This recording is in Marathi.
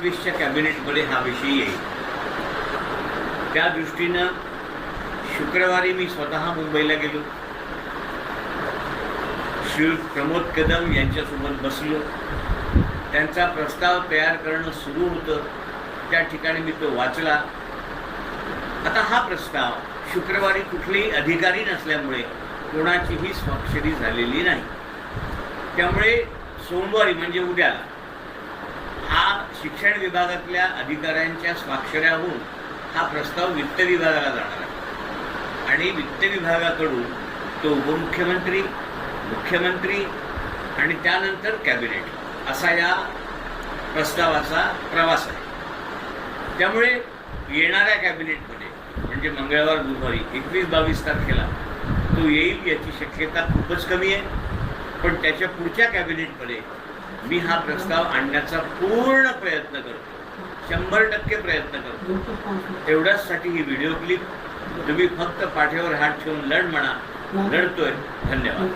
20च्या कॅबिनेटमध्ये हा विषय येईल. त्या दृष्टीनं शुक्रवारी मी स्वतः मुंबईला गेलो. श्री प्रमोद कदम यांच्यासोबत बसलो. त्यांचा प्रस्ताव तयार करणं सुरू होतं. त्या ठिकाणी मी तो वाचला. आता हा प्रस्ताव शुक्रवारी कुठलेही अधिकारी नसल्यामुळे कोणाचीही स्वाक्षरी झालेली नाही. त्यामुळे सोमवारी म्हणजे उद्याला हा शिक्षण विभागातल्या अधिकाऱ्यांच्या स्वाक्षऱ्या होऊन हा प्रस्ताव वित्त विभागाला जाणार आहे आणि वित्त विभागाकडून तो उपमुख्यमंत्री, मुख्यमंत्री आणि त्यानंतर कॅबिनेट असा या प्रस्तावाचा प्रवास आहे. त्यामुळे येणाऱ्या कॅबिनेटमध्ये म्हणजे मंगळवार बुधवारी 21-22 तारखेला तो येईल याची शक्यता खूपच कमी आहे. पण त्याच्या पुढच्या कॅबिनेटमध्ये मी हा प्रस्ताव आणण्याचा पूर्ण प्रयत्न करतो, 100% प्रयत्न करतो. एवढ्याचसाठी ही व्हिडिओ क्लिप. तुम्ही फक्त पाठीवर हात ठेवून लढ म्हणा. लढतोय. धन्यवाद.